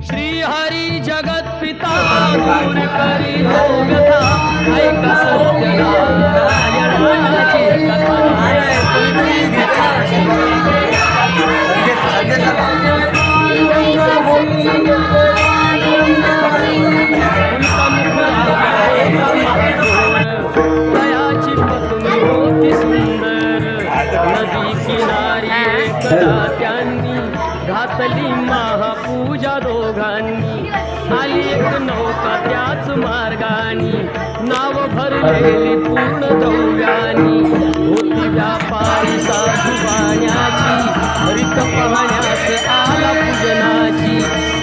श्री हरी जगत पिता दूर करी तो व्यथा ऐका सत्यनारायणाची दयाची पत्नी होती सुंदर नदी किनारी एकदा त्यांनी घातली महापूजा दोघांनी आली एक नौका त्याच मार्गानी नाव भरलेली पूर्ण द्रव्यानी होती व्यापारी साधू पाण्याची रीत पाहण्यास आला पूजनाची